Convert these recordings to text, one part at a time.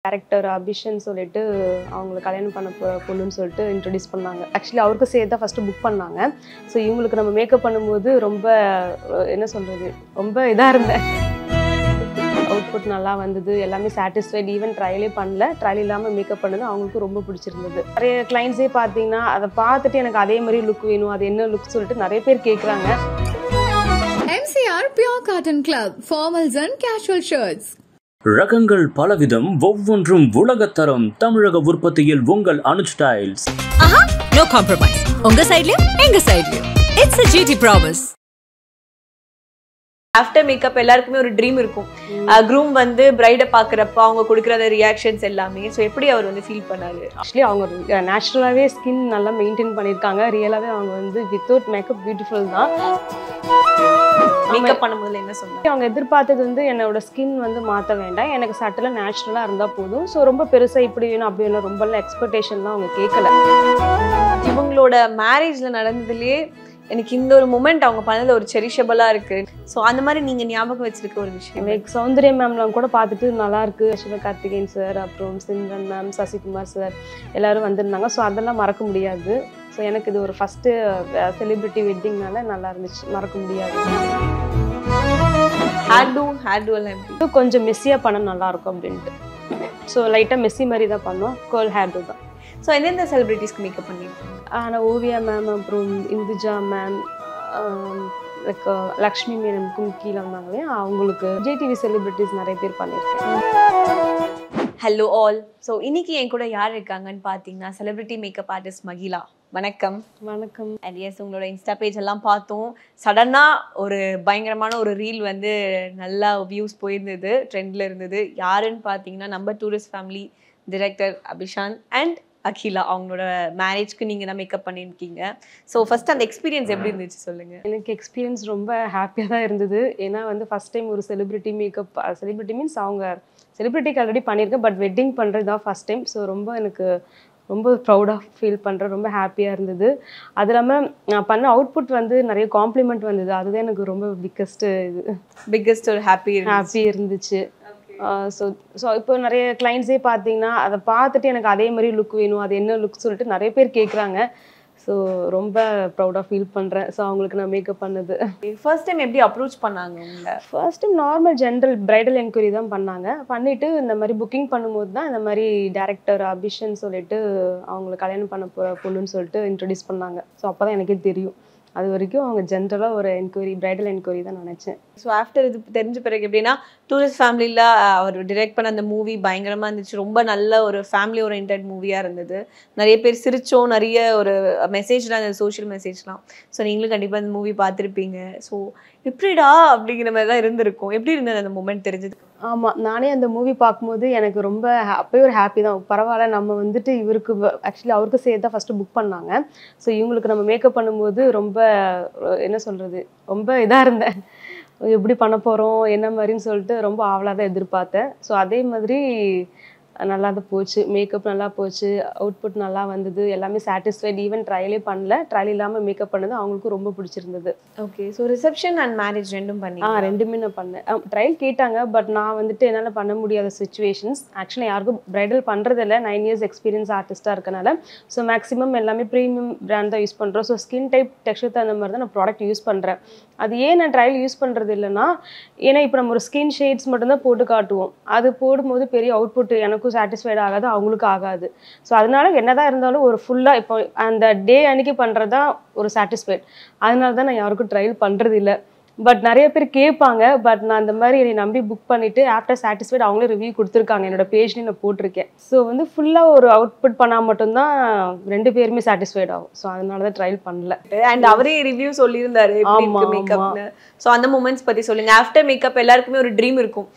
Director அபிஷன் சொல்லிட்டு அவங்களை கல்யாணம் பண்ண பொண்ணுன்னு சொல்லிட்டு இன்ட்ரடியூஸ் பண்ணாங்க. ஆக்சுவலி அவருக்கு சேர்த்து தான் ஃபஸ்ட்டு புக் பண்ணாங்க. ஸோ இவங்களுக்கு நம்ம மேக்கப் பண்ணும்போது ரொம்ப என்ன சொல்கிறது, ரொம்ப இதாக இருந்தேன். அவுட்புட் நல்லா வந்தது, எல்லாமே சாட்டிஸ்ஃபைட். ஈவன் ட்ரையலே பண்ணல, ட்ரையல் இல்லாமல் மேக்கப் பண்ணது அவங்களுக்கும் ரொம்ப பிடிச்சிருந்தது. நிறைய கிளைண்ட்ஸே பார்த்தீங்கன்னா அதை பார்த்துட்டு எனக்கு அதே மாதிரி லுக் வேணும், அது என்ன லுக் சொல்லிட்டு நிறைய பேர் கேட்குறாங்க. MCR Pure Cotton Club, formals and casual shirts. ரகங்கள் பலவிதம், ஒவ்வொன்றும் உலகத்தரம். தமிழக உற்பத்தியில் உங்கள் அனுஜ் ஸ்டைல்ஸ். No compromise. உங்க சைடுலயும் எங்க சைடுலயும். It's a GT promise. After makeup எல்லாருக்குமே ஒரு ட்ரீம் இருக்கும். க்ரூம் வந்து பிரைடை பார்க்குறப்ப அவங்க கொடுக்குற ரியாக்ஷன்ஸ் எல்லாமே. ஸோ எப்படி அவர் வந்து ஃபீல் பண்ணாரு? ஆக்சுவலி அவங்க நேச்சுரலாகவே ஸ்கின் நல்லா மெயின்டைன் பண்ணியிருக்காங்க. ரியலாகவே அவங்க வந்து வித்தவுட் மேக்கப் பியூட்டிஃபுல் தான். மேக்கப் பண்ணும்போது என்ன சொன்னாங்க? அவங்க எதிர்பார்த்தது வந்து என்னோட ஸ்கின் வந்து மாற்ற வேண்டாம், எனக்கு சட்டில் நேச்சுரலாக இருந்தால் போதும். ஸோ ரொம்ப பெருசாக இப்படி வேணும் அப்படி வேணும் ரொம்பலாம் எக்ஸ்பெக்டேஷன்லாம் அவங்க கேட்கல. இவங்களோட மேரேஜில் நடந்ததுலேயே எனக்கு இந்த ஒரு மூமெண்ட் அவங்க பண்ணதில் ஒரு செரிஷபிளாக இருக்குது. ஸோ அந்த மாதிரி நீங்கள் ஞாபகம் வச்சிருக்க ஒரு விஷயம்? லைக் சௌந்தர்யா மேம்லாம் கூட பார்த்துட்டு நல்லாயிருக்கு. சிவகார்த்திகேயன் சார், அப்புறம் சிம்ரன் மேம், சசிகுமார் சார் எல்லாரும் வந்திருந்தாங்க. ஸோ அதெல்லாம் மறக்க முடியாது. ஸோ எனக்கு இது ஒரு ஃபஸ்ட்டு செலிப்ரிட்டி வெட்டிங்னால நல்லா இருந்துச்சு, மறக்க முடியாது. ஹேர்டு எல்லாம் எப்படி கொஞ்சம் மெஸ்ஸியாக பண்ண நல்லாயிருக்கும் அப்படின்ட்டு. ஸோ லைட்டாக மெஸ்ஸி மாதிரி தான் பண்ணோம். கேர்ள் ஹேர்டு தான். ஸோ எந்தெந்த செலிபிரிட்டிஸ்க்கு மேக்கப் பண்ணியிருக்கோம்? ஆனால் ஓவியா மேம், அப்புறம் இந்துஜா மேம், லைக் லக்ஷ்மி மேம்க்கும் கீழே வந்தாங்களே அவங்களுக்கு ஜேடிவி செலிபிரிட்டிஸ் நிறைய பேர் பண்ணியிருக்கேன். Hello all. ஸோ இன்னைக்கு என் கூட யார் இருக்காங்கன்னு பார்த்தீங்கன்னா செலிபிரிட்டி மேக்கப் ஆர்டிஸ்ட் மகிலா. வணக்கம். வணக்கம். அண்ட் எஸ், உங்களோட இன்ஸ்டா பேஜ் எல்லாம் பார்த்தோம். சடனாக ஒரு பயங்கரமான ஒரு ரீல் வந்து நல்லா வியூஸ் போயிருந்தது, ட்ரெண்டில் இருந்தது. யாருன்னு பார்த்தீங்கன்னா நம்ம tourist family director Abishan and Akila. அவங்களோட மேரேஜ்க்கு நீங்கள் தான் மேக்கப் பண்ணியிருக்கீங்க. ஸோ ஃபர்ஸ்ட் அந்த எக்ஸ்பீரியன்ஸ் எப்படி இருந்துச்சு சொல்லுங்கள். எனக்கு எக்ஸ்பீரியன்ஸ் ரொம்ப ஹாப்பியாக தான் இருந்தது. ஏன்னா வந்து ஃபஸ்ட் டைம் ஒரு செலிபிரிட்டி மேக்கப், செலிபிரிட்டி மீன்ஸ் அவங்க செலிபிரிட்டிக்கு ஆல்ரெடி பண்ணியிருக்கேன், பட் வெட்டிங் பண்ணுறது தான் ஃபஸ்ட் டைம். ஸோ ரொம்ப எனக்கு ரொம்ப ப்ரௌடாக ஃபீல் பண்ணுறேன், ரொம்ப ஹாப்பியாக இருந்தது. அது இல்லாமல் நான் பண்ண அவுட்புட் வந்து நிறைய காம்ப்ளிமெண்ட் வந்தது. அதுதான் எனக்கு ரொம்ப பிக்கஸ்ட் ஒரு ஹாப்பி இருந்துச்சு. ஸோ இப்போ நிறைய கிளைண்ட்ஸே பார்த்தீங்கன்னா அதை பார்த்துட்டு எனக்கு அதே மாதிரி லுக் வேணும், அது என்ன லுக் சொல்லிட்டு நிறைய பேர் கேட்குறாங்க. ஸோ ரொம்ப ப்ரௌடாக ஃபீல் பண்ணுறேன். ஸோ அவங்களுக்கு நான் மேக்கப் பண்ணது. ஃபர்ஸ்ட் டைம் எப்படி அப்ரோச் பண்ணாங்க உங்களை? First time normal general bridal enquiry தான் பண்ணாங்க. பண்ணிவிட்டு இந்த மாதிரி புக்கிங் பண்ணும்போது தான் இந்த மாதிரி டைரக்டர் அபிஷன் சொல்லிட்டு அவங்களை கல்யாணம் பண்ண பொண்ணுன்னு சொல்லிட்டு இன்ட்ரடியூஸ் பண்ணாங்க. ஸோ அப்போ தான் எனக்கே தெரியும். அது வரைக்கும் அவங்க ஜென்ரலாக ஒரு என்கொயரி, பிரைடல் என்கொயரி தான் நினச்சேன். ஸோ ஆஃப்டர் இது தெரிஞ்ச பிறகு எப்படின்னா டூரிஸ்ட் ஃபேமிலியில் அவர் டிரெக்ட் பண்ண அந்த மூவி பயங்கரமாக இருந்துச்சு. ரொம்ப நல்ல ஒரு ஃபேமிலி ஓரியன்ட் மூவியாக இருந்தது. நிறைய பேர் சிரிச்சோம், நிறைய ஒரு மெசேஜ்லாம் இருந்தது, சோஷியல் மெசேஜ்லாம். ஸோ நீங்களும் கண்டிப்பாக அந்த மூவி பார்த்துருப்பீங்க. ஸோ எப்படிடா அப்படிங்கிற மாதிரி தான் இருந்திருக்கும். எப்படி இருந்தது அந்த மூமெண்ட் தெரிஞ்சது? ஆமாம், நானே அந்த மூவி பார்க்கும்போது எனக்கு ரொம்ப அப்போயே ஒரு ஹாப்பி தான். பரவாயில்ல, நம்ம வந்துட்டு இவருக்கு ஆக்சுவலி அவருக்கு சேர்த்து தான் ஃபஸ்ட்டு புக் பண்ணாங்க. ஸோ இவங்களுக்கு நம்ம மேக்கப் பண்ணும்போது ரொம்ப என்ன சொல்கிறது, ரொம்ப இதாக இருந்தேன். எப்படி பண்ண போகிறோம் என்ன மாதிரின்னு சொல்லிட்டு ரொம்ப ஆவலாக தான் எதிர்பார்த்தேன். ஸோ அதே மாதிரி நல்லா தான் போச்சு. மேக்கப் நல்லா போச்சு, அவுட்புட் நல்லா வந்தது, எல்லாமே சாட்டிஸ்ஃபைட். ஈவன் ட்ரையலே பண்ணல, ட்ரையல் இல்லாமல் மேக்கப் பண்ணது அவங்களுக்கும் ரொம்ப பிடிச்சிருந்தது. Okay. So reception and marriage ரெண்டும் பண்ணி? ரெண்டுமே நான் பண்ணேன். ட்ரையல் கேட்டாங்க, பட் நான் வந்துட்டு என்னால் பண்ண முடியாத சுச்சுவேஷன்ஸ். ஆக்சுவலி யாருக்கும் பிரைடல் பண்ணுறதில்ல, 9 இயர்ஸ் எக்ஸ்பீரியன்ஸ் ஆர்டிஸ்ட்டாக இருக்கனால. ஸோ மேக்ஸிமம் எல்லாமே ப்ரீமியம் பிராண்ட் தான் யூஸ் பண்ணுறோம். ஸோ ஸ்கின் டைப் டெக்ஸ்சர் தகுந்த மாதிரி தான் நான் ப்ராடக்ட் யூஸ் பண்ணுறேன். அது ஏன் நான் ட்ரையல் யூஸ் பண்ணுறது இல்லைன்னா, ஏன்னா இப்போ நம்ம ஒரு ஸ்கின் ஷேட்ஸ் மட்டும்தான் போட்டு காட்டுவோம். அது போடும்போது பெரிய அவுட்புட் எனக்கும் சாட்டிஸ்ஃபைட் ஆகாது, அவங்களுக்கு ஆகாது. ஸோ அதனால என்னதான் இருந்தாலும் ஒரு ஃபுல்லாக இப்போ அந்த டே அன்னைக்கு பண்ணுறது தான் ஒரு சாட்டிஸ்ஃபைட். அதனால தான் நான் யாருக்கும் ட்ரையல் பண்ணுறது இல்லை. பட் நிறைய பேர் கேட்பாங்க. பட் நான் அந்த மாதிரி என்னை நம்பி புக் பண்ணிவிட்டு ஆஃப்டர் சாட்டிஸ்ஃபைட் அவங்களே ரிவ்யூ கொடுத்துருக்காங்க. என்னோட பேஜ்லேயும் நான் போட்டிருக்கேன். ஸோ வந்து ஃபுல்லாக ஒரு அவுட்புட் பண்ணால் மட்டும்தான் 2 பேருமே சாட்டிஸ்ஃபைட் ஆகும். ஸோ அதனால தான் ட்ரையல் பண்ணல. அண்ட் அவரே ரிவ்யூ சொல்லியிருந்தாரு மேக்கப்னு. ஸோ அந்த மூமெண்ட்ஸ் பற்றி சொல்லுங்கள். ஆஃப்டர் மேக்கப் எல்லாருக்குமே ஒரு ட்ரீம் இருக்கும்.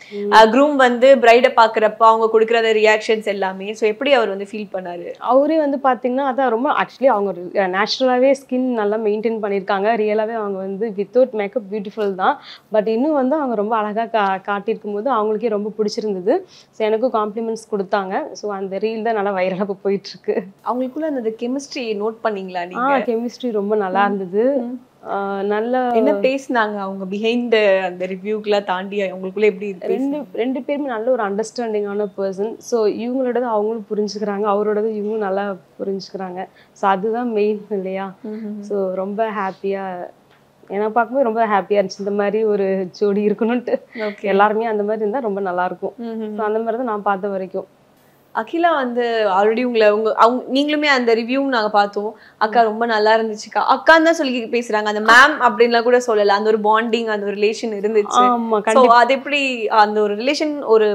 க்ரூம் வந்து பிரைடை பார்க்குறப்ப அவங்க கொடுக்குற ரியாக்ஷன்ஸ் எல்லாமே. ஸோ எப்படி அவர் வந்து ஃபீல் பண்ணாரு? அவரே வந்து பார்த்தீங்கன்னா அதான் ரொம்ப ஆக்சுவலி அவங்க நேச்சுரலாகவே ஸ்கின் நல்லா மெயின்டைன் பண்ணியிருக்காங்க. ரியலாகவே அவங்க வந்து வித்தவுட் மேக்கப் பியூட்டிஃபுல் தான். பட் இன்னும் வந்து அவங்க ரொம்ப அழகாக காட்டியிருக்கும் போது அவங்களுக்கே ரொம்ப பிடிச்சிருந்தது. ஸோ எனக்கும் காம்ப்ளிமெண்ட்ஸ் கொடுத்தாங்க. ஸோ அந்த ரீல் தான் நல்லா வைரலாக போயிட்டுருக்கு. அவங்களுக்குள்ள அந்த கெமிஸ்ட்ரி நோட் பண்ணீங்களா? கெமிஸ்ட்ரி ரொம்ப நல்லா இருந்தது. நல்ல என்ன பேசுனாங்க அவங்க பிஹைண்ட் அந்த ரிவ்யூக்குலாம் தாண்டி உங்களுக்குள்ள எப்படி ரெண்டு பேருமே நல்ல ஒரு அண்டர்ஸ்டாண்டிங்கான பர்சன். ஸோ இவங்களோடது அவங்களும் புரிஞ்சுக்கிறாங்க, அவரோடது இவங்களும் நல்லா புரிஞ்சுக்கிறாங்க. ஸோ அதுதான் மெயின் இல்லையா? ஸோ ரொம்ப ஹாப்பியாக எனக்கு பார்க்கும்போது ரொம்ப ஹாப்பியாக இருந்துச்சு. இந்த மாதிரி ஒரு ஜோடி இருக்கணும்ட்டு எல்லாருமே அந்த மாதிரி இருந்தால் ரொம்ப நல்லாயிருக்கும். ஸோ அந்த மாதிரி தான் நான் பார்த்த வரைக்கும். அகிலா வந்து ஆல்ரெடி அவங்க நீங்களுமே அந்த ரிவ்யூ நாங்க பார்த்தோம். அக்கா ரொம்ப நல்லா இருந்துச்சுக்கா அக்கான்னு தான் சொல்லி பேசுறாங்க. அந்த மேம் அப்படின்லாம் கூட சொல்லல. அந்த ஒரு பாண்டிங், அந்த ஒரு ரிலேஷன் இருந்துச்சு. அது எப்படி அந்த ஒரு ரிலேஷன் ஒரு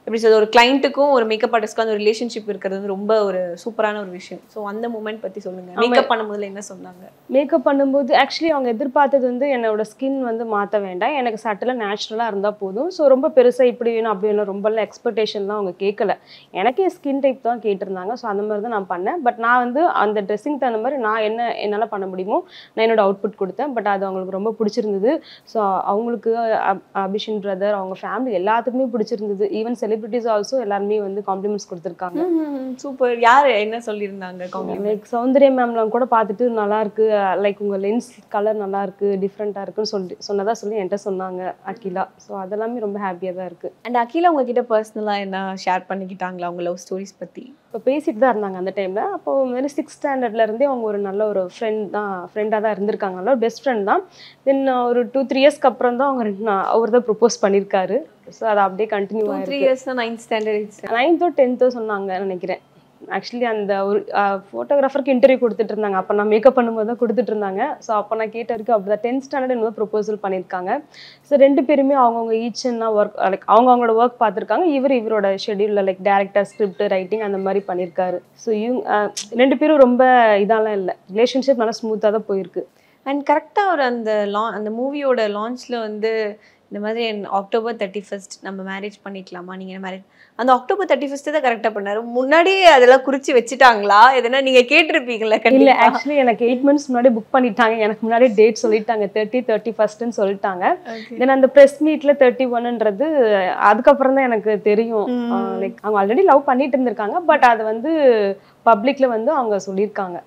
எப்படி சொல்றது, ஒரு கிளைண்ட்டுக்கும் ஒரு மேக்கப் ஆர்டிஸ்ட்க்கும் அந்த ரிலேஷன்ஷிப் இருக்கிறது வந்து ரொம்ப ஒரு சூப்பரான ஒரு விஷயம். ஸோ அந்த மூமெண்ட் பற்றி சொல்லுங்க. மேக்கப் பண்ணும்போது என்ன சொன்னாங்க? மேக்கப் பண்ணும்போது ஆக்சுவலி அவங்க எதிர்பார்த்தது வந்து என்னோட ஸ்கின் வந்து மாற்ற வேண்டாம், எனக்கு சட்டெல்லாம் நேச்சுரலாக இருந்தால் போதும். ஸோ ரொம்ப பெருசாக இப்படி வேணும் அப்படி வேணும் ரொம்பலாம் எக்ஸ்பெக்டேஷன்லாம் அவங்க கேட்கல. எனக்கே ஸ்கின் டைப் தான் கேட்டிருந்தாங்க. ஸோ அந்த மாதிரி தான் நான் பண்ணேன். பட் நான் வந்து அந்த ட்ரெஸ்ஸிங் தகுந்த மாதிரி நான் என்னால் பண்ண முடியுமோ நான் என்னோட அவுட்புட் கொடுத்தேன். பட் அது அவங்களுக்கு ரொம்ப பிடிச்சிருந்தது. ஸோ அவங்களுக்கு அபிஷன் பிரதர் அவங்க ஃபேமிலி எல்லாத்துக்குமே பிடிச்சிருந்தது. ஈவன் செலிபிரிட்டிஸ் ஆல்சோ எல்லாருமே வந்து காம்ப்ளிமெண்ட்ஸ் கொடுத்துருக்காங்க. சூப்பர். யார் என்ன சொல்லியிருந்தாங்க காம்ப்ளிமெண்ட்? லைக் சௌந்தர்யா மேம்லாம் கூட பார்த்துட்டு நல்லா இருக்கு, லைக் உங்கள் லென்ஸ் கலர் நல்லா இருக்கு, டிஃப்ரெண்ட்டாக இருக்குன்னு சொல்லி என்கிட்ட சொன்னாங்க அகிலா. ஸோ அதெல்லாமே ரொம்ப ஹாப்பியாக தான் இருக்கு. அண்ட் அகிலா உங்ககிட்ட பர்சனலாக என்ன ஷேர் பண்ணிக்கிட்டாங்களா அவங்க லவ் ஸ்டோரிஸ் பற்றி? இப்போ பேசிட்டு தான் இருந்தாங்க அந்த டைமில். அப்போ வந்து 6th ஸ்டாண்டர்ட்லேருந்தே அவங்க ஒரு நல்ல ஒரு ஃப்ரெண்டாக தான் இருந்திருக்காங்க. நல்ல ஒரு பெஸ்ட் ஃப்ரெண்ட் தான். தென் ஒரு 2-3 இயர்ஸ்க்கு அப்புறம் தான் அவர் தான் ப்ரொப்போஸ் பண்ணியிருக்காரு. ஸோ அதை அப்படியே கண்டினியூ ஆகிருக்கு. 3 years 9th standard 9th or 10th சொன்னாங்க நினைக்கிறேன். ஆக்சுவலி அந்த ஒரு ஃபோட்டோகிராஃபருக்கு இன்டர்வியூ கொடுத்துட்டு இருந்தாங்க. அப்போ நான் மேக்கப் பண்ணும்போது தான் கொடுத்துட்டு இருந்தாங்க. ஸோ அப்போ நான் கேட்ட வரைக்கும் அப்படி தான் 10th ஸ்டாண்டர்ட் என்னமோ ப்ரொபோசல் பண்ணியிருக்காங்க. ஸோ 2 பேருமே அவங்கவுங்க ஈச்னா ஒர்க் லைக் அவங்களோட ஒர்க் பார்த்துருக்காங்க. இவரோட ஷெடியூலில் லைக் டேரக்டர், ஸ்கிரிப்ட் ரைட்டிங் அந்த மாதிரி பண்ணியிருக்காரு. ஸோ 2 பேரும் ரொம்ப இதெல்லாம் இல்லை, ரிலேஷன்ஷிப் நல்லா ஸ்மூத்தாக தான் போயிருக்கு. அண்ட் கரெக்டாக ஒரு அந்த மூவியோட லான்ச்சில் வந்து இந்த மாதிரி October 31st நம்ம மேரேஜ் பண்ணிக்கலாமா, நீங்கள் மேரேஜ் அந்த October 31st தான் கரெக்டாக பண்ணாரு. முன்னாடியே அதெல்லாம் குறித்து வச்சுட்டாங்களா? எதனா நீங்கள் கேட்டிருப்பீங்களா? இல்லை, ஆக்சுவலி எனக்கு 8 months முன்னாடி புக் பண்ணிட்டாங்க. எனக்கு முன்னாடி டேட் சொல்லிட்டாங்க, 30, 31st சொல்லிட்டாங்க. தென் அந்த ப்ரெஸ் மீட்டில் 31ன்றது அதுக்கப்புறம் தான் எனக்கு தெரியும். லைக் அவங்க ஆல்ரெடி லவ் பண்ணிட்டு இருந்திருக்காங்க. பட் அதை வந்து பப்ளிக்ல வந்து அவங்க சொல்லியிருக்காங்க.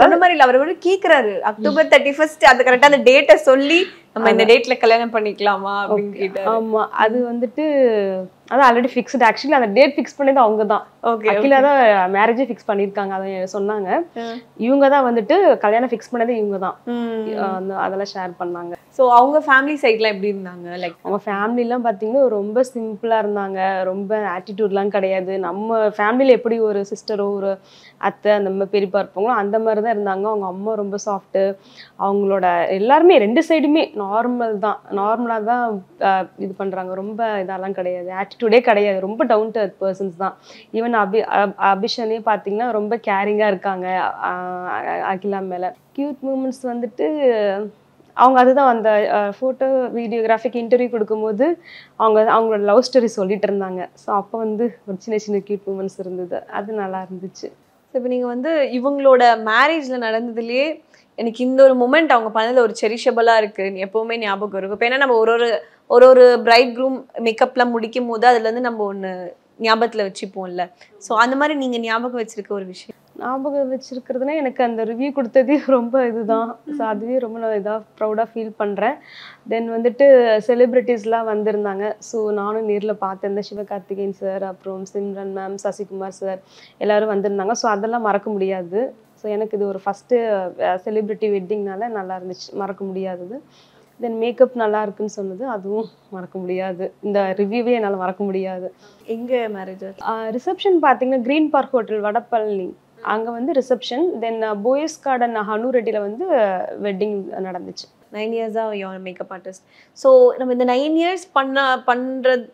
சொன்ன மாதிரி இல்ல, அவர் கேக்குறாரு October 31st அது கரெக்டா அந்த டேட்டை சொல்லி நம்ம இந்த டேட்ல கல்யாணம் பண்ணிக்கலாமா அப்படின்னு கேட்டாரு. ஆமா, அது வந்துட்டு அது ஆல்ரெடி ஃபிக்ஸ்டு. ஆக்சுவலி அந்த டேட் ஃபிக்ஸ் பண்ணது அவங்க தான். அகிலா தான் மேரேஜே ஃபிக்ஸ் பண்ணியிருக்காங்க. அதை சொன்னாங்க. இவங்க தான் வந்துட்டு கல்யாணம் ஃபிக்ஸ் பண்ணது இவங்க தான். அதெல்லாம் ஷேர் பண்ணாங்க. ஸோ அவங்க ஃபேமிலி சைட்லாம் எப்படி இருந்தாங்க? லைக் அவங்க ஃபேமிலிலாம் பார்த்தீங்கன்னா ரொம்ப சிம்பிளாக இருந்தாங்க. ரொம்ப ஆட்டிடியூட்லாம் கிடையாது. நம்ம ஃபேமிலியில் எப்படி ஒரு சிஸ்டரோ ஒரு அத்தை அந்த மாதிரி பெரியப்பா இருப்பாங்களோ அந்த மாதிரி தான் இருந்தாங்க. அவங்க அம்மா ரொம்ப சாஃப்ட்டு. அவங்களோட எல்லாருமே 2 சைடுமே நார்மலாக தான் இது பண்ணுறாங்க. ரொம்ப இதெல்லாம் கிடையாது, ஆட்டிடியூடே கிடையாது. ரொம்ப டவுன் டு அர்த் பர்சன்ஸ் தான். ஈவன் அபிஷனே பார்த்தீங்கன்னா ரொம்ப கேரிங்காக இருக்காங்க அகிலா மேலே. க்யூட் மூமெண்ட்ஸ் வந்துட்டு அவங்க அதுதான் அந்த ஃபோட்டோ வீடியோகிராஃபிக் இன்டர்வியூ கொடுக்கும்போது அவங்களோட லவ் ஸ்டோரி சொல்லிட்டு இருந்தாங்க. ஸோ அப்போ வந்து ஒரு சின்ன க்யூட் மூமெண்ட்ஸ் இருந்தது. அது நல்லா இருந்துச்சு. ஸோ இப்போ நீங்கள் வந்து இவங்களோட மேரேஜில் நடந்ததுலேயே எனக்கு இந்த ஒரு மூமெண்ட் அவங்க பண்ணதில் ஒரு செரிஷபிளாக இருக்குது, எப்போவுமே ஞாபகம் இருக்கும். இப்போ ஏன்னா நம்ம ஒரு பிரைட் க்ரூம் மேக்கப்லாம் முடிக்கும் போது அதுலேருந்து நம்ம ஒன்று ஞாபகத்தில் வச்சுப்போம்ல. ஸோ அந்த மாதிரி நீங்கள் ஞாபகம் வச்சிருக்க ஒரு விஷயம்? ஞாபகம் வச்சிருக்கிறதுனா எனக்கு அந்த ரிவ்யூ கொடுத்ததே ரொம்ப இதுதான். ஸோ அதுவே ரொம்ப நான் இதாக ப்ரௌடாக ஃபீல் பண்ணுறேன். தென் வந்துட்டு செலிப்ரிட்டிஸ்லாம் வந்திருந்தாங்க. ஸோ நானும் நேரில் பார்த்தேன். இந்த சிவகார்த்திகேயன் சார், அப்புறம் சிம்ரன் மேம், சசிகுமார் சார் எல்லோரும் வந்திருந்தாங்க. ஸோ அதெல்லாம் மறக்க முடியாது. ஸோ எனக்கு இது ஒரு ஃபஸ்ட்டு செலிப்ரிட்டி வெட்டிங்னால நல்லா இருந்துச்சு, மறக்க முடியாதது. தென் மேக்கப் நல்லா இருக்குன்னு சொன்னது அதுவும் மறக்க முடியாது. இந்த ரிவ்யூவே என்னால் மறக்க முடியாது. எங்கே மேரேஜ்? ரிசப்ஷன் பார்த்தீங்கன்னா க்ரீன் பார்க் ஹோட்டல் வடபழனி, அங்கே வந்து ரிசப்ஷன். தென் போயஸ் கார்டன் ஹனூரெட்டியில் வந்து வெட்டிங் நடந்துச்சு. 9 இயர்ஸாக யோர் மேக்கப் ஆர்டிஸ்ட். ஸோ நம்ம இந்த 9 இயர்ஸ்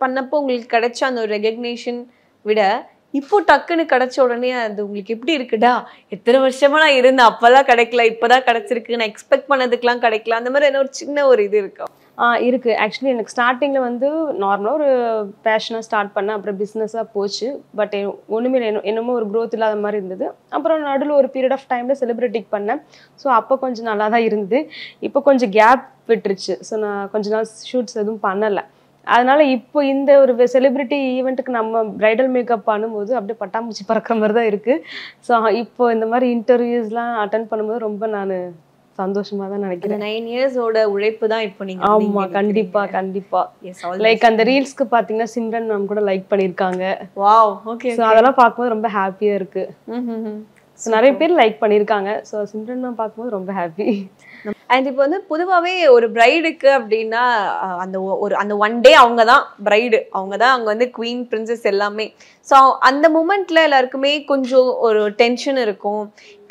பண்ணப்போ உங்களுக்கு கிடைச்ச அந்த ஒரு ரெகக்னேஷன் விட இப்போ டக்குன்னு கிடைச்ச உடனே அது உங்களுக்கு எப்படி இருக்குடா, எத்தனை வருஷமா நான் இருந்தேன், அப்பெல்லாம் கிடைக்கல, இப்போதான் கிடைச்சிருக்கு, நான் எக்ஸ்பெக்ட் பண்ணதுக்கெலாம் கிடைக்கல, அந்த மாதிரி என்ன ஒரு சின்ன ஒரு இது இருக்கா? இருக்குது. ஆக்சுவலி எனக்கு ஸ்டார்டிங்கில் வந்து நார்மலாக ஒரு பேஷனாக ஸ்டார்ட் பண்ணேன். அப்புறம் பிஸ்னஸாக போச்சு. பட் ஒன்றுமே என்னமோ ஒரு க்ரோத் இல்லாத மாதிரி இருந்தது. அப்புறம் நடுவில் ஒரு பீரியட் ஆஃப் டைமில் செலிப்ரிட்டிக்கு பண்ணேன். ஸோ அப்போ கொஞ்சம் நல்லா தான் இருந்தது. இப்போ கொஞ்சம் கேப் விட்டுருச்சு. ஸோ நான் கொஞ்ச நாள் ஷூட்ஸ் எதுவும் பண்ணலை. அதனால் இப்போ இந்த ஒரு செலிப்ரிட்டி ஈவெண்ட்டுக்கு நம்ம ப்ரைடல் மேக்கப் பண்ணும்போது அப்படியே பட்டாம்பூச்சி பறக்கிற மாதிரி தான் இருக்குது. ஸோ இப்போ இந்த மாதிரி இன்டர்வியூஸ்லாம் அட்டன் பண்ணும்போது ரொம்ப நான் சந்தோஷமா தான் நினைக்கிறேன். 9 இயர்ஸோட உழைப்பு தான் இப்போ நீங்க ஆமா, கண்டிப்பா கண்டிப்பா. லைக் அந்த ரீல்ஸ்க்கு பாத்தீங்கன்னா சிம்ரன் மேம் கூட லைக் பண்ணிருக்காங்க. Wow, okay. சோ அதெல்லாம் பார்க்கும்போது ரொம்ப ஹாப்பியா இருக்கு. நிறைய பேர் லைக் பண்ணிருக்காங்க. சோ சிம்ரன் மேம் பார்க்கும்போது ரொம்ப ஹாப்பி. அண்ட் இப்போ வந்து பொதுவாகவே ஒரு பிரைடுக்கு அப்படின்னா அந்த ஒன் டே அவங்க தான் பிரைடு, அவங்க தான் அங்கே வந்து குவீன் பிரின்சஸ் எல்லாமே. ஸோ அந்த மூமெண்ட்ல எல்லாருக்குமே கொஞ்சம் ஒரு டென்ஷன் இருக்கும்.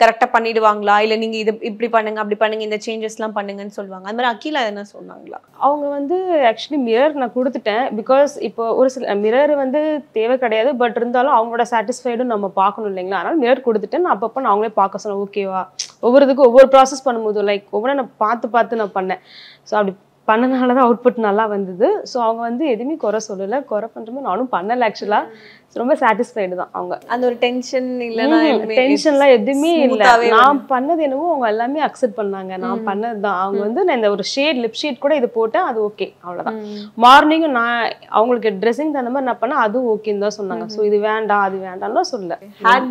கரெக்டாக பண்ணிடுவாங்களா, இல்லை நீங்கள் இது இப்படி பண்ணுங்க அப்படி பண்ணுங்க இந்த சேஞ்சஸ்லாம் பண்ணுங்கன்னு சொல்லுவாங்க. அது மாதிரி அகிலா என்ன சொன்னாங்களா? அவங்க வந்து ஆக்சுவலி மிரர் நான் கொடுத்துட்டேன். பிகாஸ் இப்போ ஒரு சில மிரர் வந்து தேவை கிடையாது, பட் இருந்தாலும் அவங்களோட சாட்டிஸ்ஃபைடும் நம்ம பார்க்கணும் இல்லைங்களா. அதனால மிரர் கொடுத்துட்டேன். நான் அப்பப்போ நான் அவங்களே பார்க்க சொன்னேன். ஓகேவா, ஒவ்வொருத்துக்கும் ஒவ்வொரு ப்ராசஸ் பண்ணும்போது லைக் ஒவ்வொரு நான் பார்த்து நான் பண்ணேன். ஸோ அப்படி பண்ணனால தான் அவுட்புட் நல்லா வந்தது. ஸோ அவங்க வந்து எதுவுமே குறை சொல்லலை. குறை பண்ணுறமே நானும் பண்ணலை. ஆக்சுவலாக ரொம்ப சாட்டிஸ்ஃபைடு தான் அவங்க. அந்த ஒரு டென்ஷன் இல்லைன்னா டென்ஷன்லாம் எதுவுமே இல்லை. நான் பண்ணது என்னவோ அவங்க எல்லாமே அக்செப்ட் பண்ணாங்க. நான் பண்ணது தான். அவங்க வந்து நான் இந்த ஒரு ஷேட் லிப் ஷேட் கூட இது போட்டேன், அது ஓகே, அவ்வளோதான். மார்னிங்கும் நான் அவங்களுக்கு ட்ரெஸ்ஸிங் தகுந்த மாதிரி நான் பண்ணேன், அதுவும் ஓகேன்னு தான் சொன்னாங்க. ஸோ இது வேண்டாம் அது வேண்டாம்லாம் சொல்லலை. ஹேர்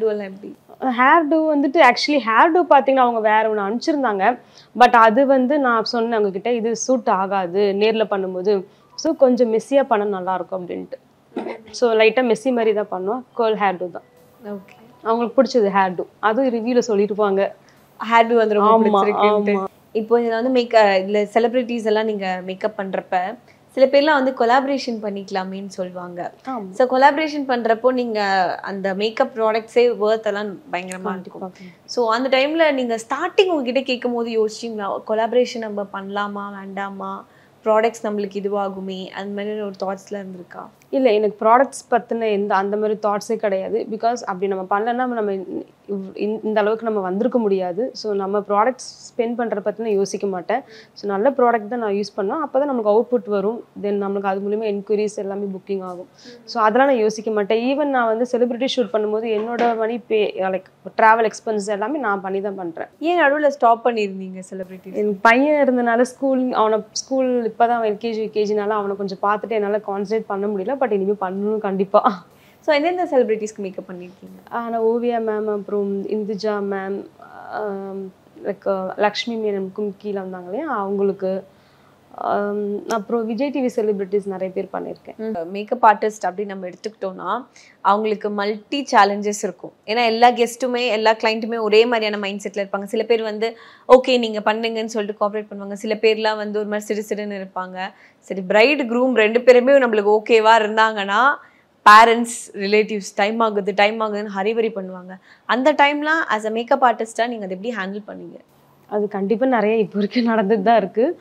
டூ எல்லாம் எப்படி? ஹேர் டூ வந்துட்டு ஆக்சுவலி ஹேர் டூ பார்த்தீங்கன்னா அவங்க வேற ஒன்று அனுப்பிச்சிருந்தாங்க. பட் அது வந்து நான் சொன்னேன் அவங்கக்கிட்ட, இது சூட் ஆகாது நேரில் பண்ணும்போது. ஸோ கொஞ்சம் மெஸ்ஸியாக பண்ண நல்லாயிருக்கும் அப்படின்ட்டு. ஸோ லைட்டாக மெஸ்ஸி மாதிரி தான் பண்ணுவோம். கேர்ள் ஹேர் டூ தான். ஓகே, அவங்களுக்கு பிடிச்சது ஹேர் டூ. அதுவும் ரிவ்யூவில் சொல்லியிருப்பாங்க ஹேர் டூ வந்து ரொம்ப பிடிச்சிருக்கு. இப்போ இதில் வந்து இதில் செலிபிரிட்டிஸ் எல்லாம் நீங்கள் மேக்கப் பண்ணுறப்ப சில பேர்லாம் வந்து கொலாபரேஷன் பண்ணிக்கலாமேன்னு சொல்லுவாங்க. ஸோ கொலாபரேஷன் பண்ணுறப்போ நீங்கள் அந்த மேக்கப் ப்ராடக்ட்ஸே ஒர்த் எல்லாம் பயங்கரமாக இருக்கும். ஸோ அந்த டைமில் நீங்கள் ஸ்டார்டிங் உங்ககிட்ட கேட்கும் போது யோசிச்சிங்களா, கொலாபரேஷன் நம்ம பண்ணலாமா வேண்டாமா, ப்ராடக்ட்ஸ் நம்மளுக்கு இதுவாகுமே, அந்த மாதிரி ஒரு தாட்ஸ்லாம் இருந்திருக்கா? இல்லை, எனக்கு ப்ராடக்ட்ஸ் பற்றின அந்த மாதிரி தாட்ஸே கிடையாது. பிகாஸ் அப்படி நம்ம பண்ணலன்னா நம்ம இந்த அளவுக்கு நம்ம வந்திருக்க முடியாது. ஸோ நம்ம ப்ராடக்ட்ஸ் ஸ்பெண்ட் பண்ணுற பற்றின யோசிக்க மாட்டேன். ஸோ நல்ல ப்ராடக்ட் தான் நான் யூஸ் பண்ணேன். அப்போ தான் நமக்கு அவுட்புட் வரும். தென் நம்மளுக்கு அது மூலிமா என்கொயரிஸ் எல்லாமே புக்கிங் ஆகும். ஸோ அதெல்லாம் நான் யோசிக்க மாட்டேன். ஈவன் நான் வந்து செலிபிரிட்டி ஷூட் பண்ணும்போது என்னோட மணி லைக் ட்ராவல் எக்ஸ்பென்ஸ் எல்லாமே நான் பண்ணி தான் பண்ணுறேன். ஏன் நடுவில் ஸ்டாப் பண்ணியிருந்தீங்க செலிபிரிட்டி? என் பையன் இருந்தனால அவனை ஸ்கூல் இப்போ தான் எல்கேஜி யூகேஜினால அவனை கொஞ்சம் பார்த்துட்டு என்னால் கான்சன்ட்ரேட் பண்ண முடியல. பட் இனிமேல் பண்ணணும் கண்டிப்பாக. ஸோ எந்தெந்த செலிபிரிட்டிஸ்க்கு மேக்கப் பண்ணியிருக்கீங்க? நான் ஓவியா மேம், அப்புறம் இந்துஜா மேம், லைக் லக்ஷ்மி மேனமுக்கும் கீழே வந்தாங்க இல்லையா அவங்களுக்கு, அப்புறம் விஜய் டிவி செலிபிரிட்டிஸ் நிறைய பேர் பண்ணியிருக்கேன். மேக்கப் ஆர்டிஸ்ட் அப்படின்னு நம்ம எடுத்துக்கிட்டோம்னா அவங்களுக்கு மல்டி சேலஞ்சஸ் இருக்கும். ஏன்னா எல்லா கெஸ்ட்டுமே எல்லா கிளைண்ட்டுமே ஒரே மாதிரியான மைண்ட் செட்டில் இருப்பாங்க. சில பேர் வந்து ஓகே நீங்கள் பண்ணுங்கன்னு சொல்லிட்டு கோஆப்ரேட் பண்ணுவாங்க. சில பேர்லாம் வந்து ஒரு மாதிரி சிறுன்னு இருப்பாங்க. சரி, பிரைடு க்ரூம் 2 பேருமே நம்மளுக்கு ஓகேவா இருந்தாங்கன்னா பேரண்ட்ஸ் ரிலேட்டிவ்ஸ் டைம் ஆகுதுன்னு ஹரிவரி பண்ணுவாங்க. அந்த டைம்லாம் ஆஸ் அ மேக்கப் ஆர்டிஸ்டாக நீங்கள் அதை எப்படி ஹேண்டில் பண்ணீங்க? அது கண்டிப்பாக நிறைய இப்போ வரைக்கும் நடந்துட்டு தான் இருக்குது.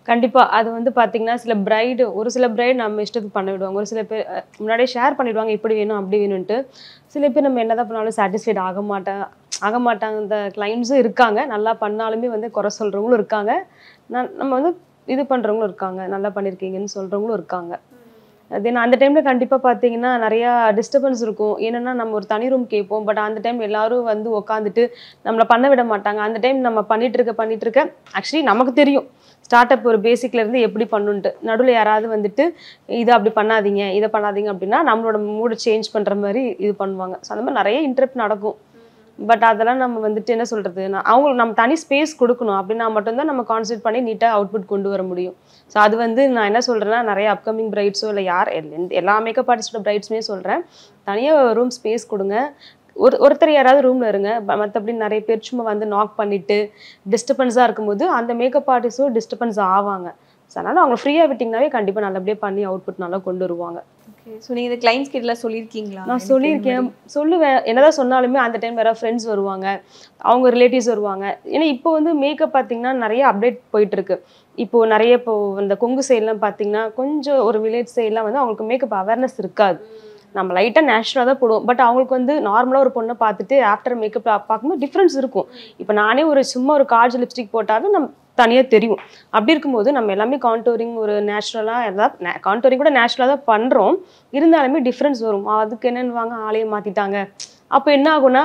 கண்டிப்பாக அது வந்து பார்த்திங்கன்னா ஒரு சில பிரைடு நம்ம இஷ்டத்துக்கு பண்ண விடுவாங்க. ஒரு சில பேர் முன்னாடியே ஷேர் பண்ணிவிடுவாங்க, இப்படி வேணும் அப்படி வேணும்ன்ட்டு. சில பேர் நம்ம என்ன தான் பண்ணாலும் சாட்டிஸ்ஃபைட் ஆக மாட்டாங்க. இந்த கிளைண்ட்ஸும் இருக்காங்க. நல்லா பண்ணாலுமே வந்து குறை சொல்கிறவங்களும் இருக்காங்க. நம்ம வந்து இது பண்ணுறவங்களும் இருக்காங்க, நல்லா பண்ணியிருக்கீங்கன்னு சொல்கிறவங்களும் இருக்காங்க. தென் அந்த டைமில் கண்டிப்பாக பார்த்தீங்கன்னா நிறையா டிஸ்டர்பன்ஸ் இருக்கும். ஏன்னா நம்ம ஒரு தனி ரூம் கேட்போம். பட் அந்த டைம் எல்லோரும் வந்து உட்காந்துட்டு நம்மளை பண்ண விட மாட்டாங்க. அந்த டைம் நம்ம பண்ணிட்டு இருக்க ஆக்சுவலி நமக்கு தெரியும் ஸ்டார்ட் அப் ஒரு பேசிக்லேருந்து எப்படி பண்ணுன்ட்டு. நடுவில் யாராவது வந்துட்டு இதை அப்படி பண்ணாதீங்க இதை பண்ணாதீங்க அப்படின்னா நம்மளோட மூடு சேஞ்ச் பண்ணுற மாதிரி இது பண்ணுவாங்க. ஸோ அந்த மாதிரி நிறைய இன்டரப்ட் நடக்கும். பட் அதெல்லாம் நம்ம வந்துட்டு என்ன சொல்கிறது, அவங்களுக்கு நம்ம தனி ஸ்பேஸ் கொடுக்கணும். அப்படின்னா மட்டும்தான் நம்ம கான்சன்ட்ரேட் பண்ணி நீட்டாக அவுட்புட் கொண்டு வர முடியும். ஸோ அது வந்து நான் என்ன சொல்கிறேன்னா, நிறைய அப்கமிங் பிரைட்ஸோ இல்லை எல்லா மேக்கப் ஆர்டிஸ்டோட பிரைட்ஸுமே சொல்கிறேன், தனியாக ரூம் ஸ்பேஸ் கொடுங்க. ஒருத்தர் யாராவது ரூமில் இருங்க. மற்றபடி நிறைய பேர் சும்மா வந்து நாக் பண்ணிவிட்டு டிஸ்டர்பன்ஸாக இருக்கும்போது அந்த மேக்கப் ஆர்டிஸ்ட்டும் டிஸ்டர்பன்ஸ் ஆவாங்க. ஸோ அதனால் அவங்க ஃப்ரீயாக விட்டிங்கனாவே கண்டிப்பாக நல்லபடியாக பண்ணி அவுட்புட் நல்லா கொண்டு வருவாங்க. ஓகே, ஸோ நீங்கள் இந்த கிளைண்ட்ஸ் கிட்டலாம் சொல்லியிருக்கீங்களா? நான் சொல்லியிருக்கேன், சொல்லுவேன். என்னதான் சொன்னாலுமே அந்த டைம் வேறு ஃப்ரெண்ட்ஸ் வருவாங்க, அவங்க ரிலேட்டிவ்ஸ் வருவாங்க. ஏன்னா இப்போ வந்து மேக்கப் பார்த்திங்கன்னா நிறைய அப்டேட் போயிட்டுருக்கு. இப்போது இந்த கொங்கு சைட்லாம் பார்த்திங்கன்னா கொஞ்சம் ஒரு வில்லேஜ் சைட்லாம் வந்து அவங்களுக்கு மேக்கப் அவேர்னஸ் இருக்காது. நம்ம லைட்டாக நேச்சுரலாக தான் போடுவோம். பட் அவங்களுக்கு வந்து நார்மலாக ஒரு பொண்ணை பார்த்துட்டு ஆஃப்டர் மேக்கப் பார்க்கும்போது டிஃப்ரென்ஸ் இருக்கும். இப்போ நானே சும்மா ஒரு காஜல் லிப்ஸ்டிக் போட்டாலும் நம்ம தனியாக தெரியும். அப்படி இருக்கும்போது நம்ம எல்லாமே கான்டோரிங் ஒரு நேச்சுரலாக எதாவது கான்டோரிங் கூட நேச்சுரலாக தான் பண்ணுறோம். இருந்தாலுமே டிஃப்ரென்ஸ் வரும். அதுக்கு என்னென்னு ஆளையை மாற்றிட்டாங்க. அப்போ என்ன ஆகும்னா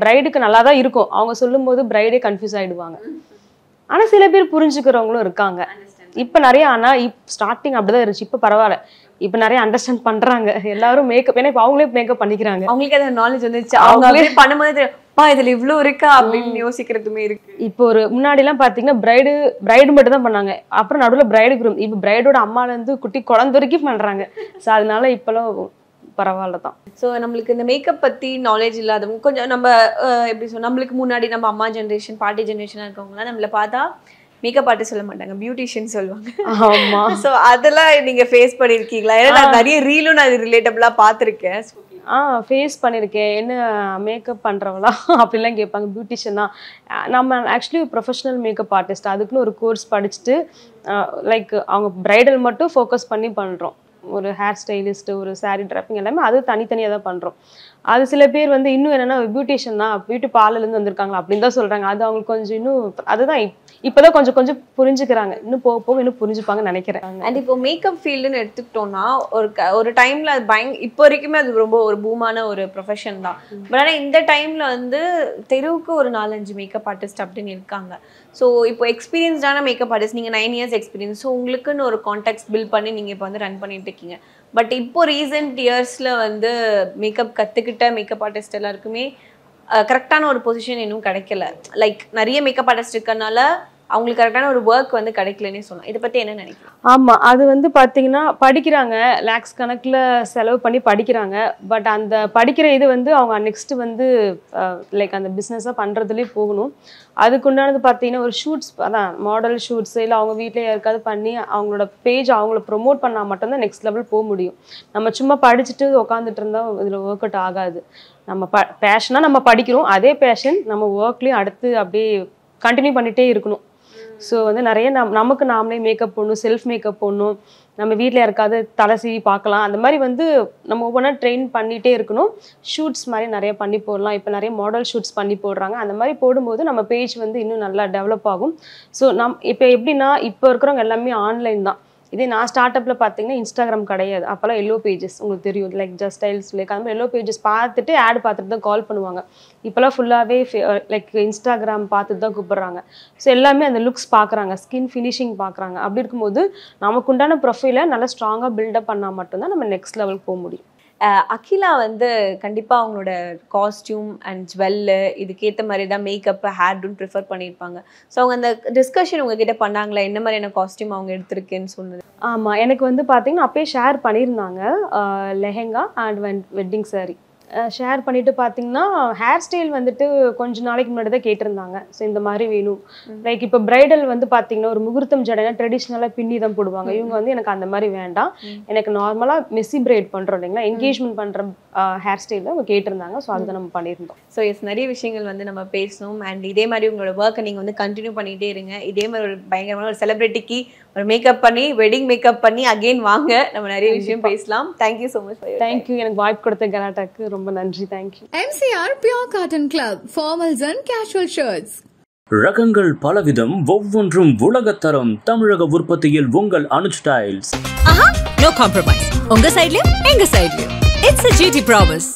பிரைடுக்கு நல்லா தான் இருக்கும். அவங்க சொல்லும்போது பிரைடே கன்ஃபியூஸ் ஆகிடுவாங்க. ஆனால் சில பேர் புரிஞ்சுக்கிறவங்களும் இருக்காங்க. இப்போ நிறைய, ஆனால் ஸ்டார்டிங் அப்படிதான் இருந்துச்சு. இப்போ பரவாயில்ல, இப்போ நிறைய அண்டர்ஸ்டாண்ட் பண்றாங்க எல்லாரும் மேக்கப். ஏன்னா இப்போ அவங்களே மேக்கப் பண்ணிக்கிறாங்க. அவங்களுக்கு அந்த நாலேஜ் வந்துச்சு. அவங்க அப்படியே பண்ணும்போது அப்பா இதுல இவ்வளவு இருக்கா அப்படின்னு யோசிக்கிறதுமே இருக்கு. இப்போ ஒரு முன்னாடிலாம் பார்த்தீங்கன்னா பிரைடு மட்டும் தான் பண்ணாங்க, அப்புறம் நடுவில் பிரைடு குரூம், இப்போ பிரைடோட அம்மாலேருந்து குட்டி குழந்தை வரைக்கும் பண்ணுறாங்க. ஸோ அதனால இப்போலாம் பரவாயில்ல தான். ஸோ நம்மளுக்கு இந்த மேக்கப் பற்றி நாலேஜ் இல்லாதவங்க கொஞ்சம் நம்ம எப்படி சொல்ல, நம்மளுக்கு முன்னாடி நம்ம அம்மா ஜென்ரேஷன் பாட்டி ஜென்ரேஷனாக இருக்கவங்களாம் நம்மளை பார்த்தா மேக்கப் ஆர்டிஸ்ட் சொல்ல மாட்டாங்க, பியூட்டிஷியன் சொல்லுவாங்க. ஆமா. ஸோ அதெல்லாம் நீங்க ஃபேஸ் பண்ணியிருக்கீங்களா? ஏன்னா நான் நிறைய ரீலும் நான் ரிலேட்டபிளாக பார்த்துருக்கேன். ஃபேஸ் பண்ணியிருக்கேன். என்ன மேக்கப் பண்ணுறவளா அப்படிலாம் கேட்பாங்க. பியூட்டிஷியன் தான். நம்ம ஆக்சுவலி ப்ரொஃபஷனல் மேக்கப் ஆர்டிஸ்ட், அதுக்குன்னு ஒரு கோர்ஸ் படிச்சுட்டு லைக் அவங்க பிரைடல் மட்டும் ஃபோக்கஸ் பண்ணி பண்ணுறோம். ஒரு ஹேர் ஸ்டைலிஸ்ட்டு, ஒரு சாரீ ட்ராப்பிங் எல்லாமே அது தனித்தனியாக தான் பண்ணுறோம். அது சில பேர் வந்து இன்னும் என்னென்னா பியூட்டிஷியன் தான், பியூட்டி பார்லர்லேருந்து வந்திருக்காங்களா அப்படின்னு தான் சொல்கிறாங்க. அது அவங்களுக்கு கொஞ்சம் இன்னும் அதுதான் இப்போதான் கொஞ்சம் கொஞ்சம் புரிஞ்சுக்கிறாங்க. இன்னும் போக போக இன்னும் புரிஞ்சுப்பாங்கன்னு நினைக்கிறேன். அண்ட் இப்போ மேக்கப் ஃபீல்டுன்னு எடுத்துக்கிட்டோம்னா ஒரு டைமில் அது இப்போ வரைக்குமே அது ரொம்ப ஒரு பூமான ஒரு ப்ரொஃபஷன் தான். பட் ஆனால் இந்த டைமில் வந்து தெருவுக்கு ஒரு 4-5 மேக்கப் ஆர்டிஸ்ட் அப்படின்னு இருக்காங்க. ஸோ இப்போ எக்ஸ்பீரியன்ஸ்டான மேக்கப் ஆர்டிஸ்ட், நீங்கள் 9 இயர்ஸ் எக்ஸ்பீரியன்ஸ், ஸோ உங்களுக்குன்னு ஒரு கான்டாக்ட்ஸ் பில்ட் பண்ணி நீங்கள் இப்போ வந்து ரன் பண்ணிட்டு இருக்கீங்க. பட் இப்போ ரீசெண்ட் இயர்ஸில் வந்து மேக்கப் கற்றுக்கிட்ட மேக்கப் ஆர்டிஸ்ட் எல்லாருக்குமே கரெக்டான ஒரு பொசிஷன் இன்னும் கிடைக்கல. லைக் நிறைய மேக்கப் ஆர்டிஸ்ட் இருக்கனால அவங்களுக்கு கரெக்டான ஒரு ஒர்க் வந்து கிடைக்கலன்னே சொல்லலாம். இதை பற்றி என்ன நினைக்கிறேன்? ஆமாம், அது வந்து பார்த்தீங்கன்னா படிக்கிறாங்க, லேக்ஸ் கணக்கில் செலவு பண்ணி படிக்கிறாங்க. பட் அந்த படிக்கிற இது வந்து அவங்க நெக்ஸ்ட்டு வந்து லைக் அந்த பிஸ்னஸாக பண்ணுறதுலேயே போகணும். அதுக்குண்டானது பார்த்தீங்கன்னா ஒரு ஷூட்ஸ், அதான் மாடல் ஷூட்ஸ், இல்லை அவங்க வீட்டிலே யாருக்காவது பண்ணி அவங்களோட பேஜ் அவங்கள ப்ரொமோட் பண்ணால் மட்டும்தான் நெக்ஸ்ட் லெவல் போக முடியும். நம்ம சும்மா படிச்சுட்டு உட்காந்துட்டு இருந்தால் இதில் ஒர்க் அவுட் ஆகாது. நம்ம பேஷனாக நம்ம படிக்கிறோம், அதே பேஷன் நம்ம ஒர்க்லேயும் அடுத்து அப்படியே கண்டினியூ பண்ணிகிட்டே இருக்கணும். ஸோ வந்து நிறைய நமக்கு நாமளே மேக்கப் போடணும், செல்ஃப் மேக்கப் போடணும், நம்ம வீட்டில் யாருக்காவது தலை சீவி பார்க்கலாம். அந்த மாதிரி வந்து நம்ம ஒவ்வொன்றா ட்ரெயின் பண்ணிகிட்டே இருக்கணும். ஷூட்ஸ் மாதிரி நிறைய பண்ணி போடலாம். இப்போ நிறைய மாடல் ஷூட்ஸ் பண்ணி போடுறாங்க. அந்த மாதிரி போடும்போது நம்ம பேஜ் வந்து இன்னும் நல்லா டெவலப் ஆகும். ஸோ இப்போ எப்படின்னா இப்போ இருக்கிறவங்க எல்லாமே ஆன்லைன் தான். இதே நான் ஸ்டார்ட் அப்பில் பார்த்தீங்கன்னா இன்ஸ்டாகிராம் கிடையாது. அப்போல்லாம் எல்லோ பேஜஸ் உங்களுக்கு தெரியும், லைக் ஜஸ்ட் ஸ்டைல்ஸ் லைக் அந்த மாதிரி எல்லோ பேஜஸ் பார்த்துட்டு ஆட் பார்த்துட்டு தான் கால் பண்ணுவாங்க. இப்போல்லாம் ஃபுல்லாகவே லைக் இன்ஸ்டாகிராம் பார்த்துட்டு தான் கூப்பிட்றாங்க. ஸோ எல்லாமே அந்த லுக்ஸ் பார்க்குறாங்க, ஸ்கின் ஃபினிஷிங் பார்க்குறாங்க. அப்படி இருக்கும்போது நமக்கு உண்டான ப்ரொஃபைலை நல்லா ஸ்ட்ராங்காக பில்டப் பண்ணால் மட்டும்தான் நம்ம நெக்ஸ்ட் லெவலுக்கு போக முடியும். அகிலா வந்து கண்டிப்பாக அவங்களோட காஸ்டியூம் அண்ட் ஜுவல்லு இதுக்கேற்ற மாதிரி தான் மேக்கப் ஹேர்டுன்னு ப்ரிஃபர் பண்ணியிருப்பாங்க. ஸோ அவங்க அந்த டிஸ்கஷன் உங்ககிட்ட பண்ணாங்களா, என்ன மாதிரியான காஸ்டியூம் அவங்க எடுத்திருக்கேன்னு சொன்னது? ஆமாம், எனக்கு வந்து பார்த்தீங்கன்னா அப்பயே ஷேர் பண்ணியிருந்தாங்க lehenga and wedding sari share பண்ணிட்டு பார்த்தீங்கன்னா ஹேர் ஸ்டைல் வந்துட்டு கொஞ்சம் நாளைக்கு முன்னாடி தான் கேட்டிருந்தாங்க. ஸோ இந்த மாதிரி வேணும். லைக் இப்போ பிரைடல் வந்து பார்த்தீங்கன்னா ஒரு முகூர்த்தம் ஜடைனா ட்ரெடிஷ்னலாக பின்னி தான் போடுவாங்க. இவங்க வந்து எனக்கு அந்த மாதிரி வேண்டாம், எனக்கு நார்மலாக மெஸ்ஸி பிரைட் பண்ணுறோம் இல்லைங்களா, என்கேஜ்மெண்ட் பண்ணுற ஹேர் ஸ்டைலில் அவங்க கேட்டிருந்தாங்க. ஸோ அதுதான் நம்ம பண்ணியிருந்தோம். ஸோ நிறைய விஷயங்கள் வந்து நம்ம பேசணும். அண்ட் இதே மாதிரி உங்களோட ஒர்க்கை நீங்கள் வந்து கண்டினியூ பண்ணிகிட்டே இருங்க. இதே மாதிரி ஒரு பயங்கரமான ஒரு செலிபிரிட்டிக்கு ஒரு மேக்கப் பண்ணி வெட்டிங் மேக்கப் பண்ணி அகெயின் வாங்க, நம்ம நிறைய விஷயம் பேசலாம். Thank you so much. தேங்க்யூ, எனக்கு வாய்ப்பு கொடுத்த கலாட்டாக்கு ரொம்ப நன்றி. Thank you. MCR Pure Cotton Club, formals and casual shirts. ரகங்கள் பலவிதம், ஒவ்வொன்றும் உலகத்தரம். தமிழக உற்பத்தியில் உங்கள் அனுஜ் ஸ்டைல்ஸ். No compromise. உங்க சைடுலயும் எங்க சைடுலயும். It's a GT promise.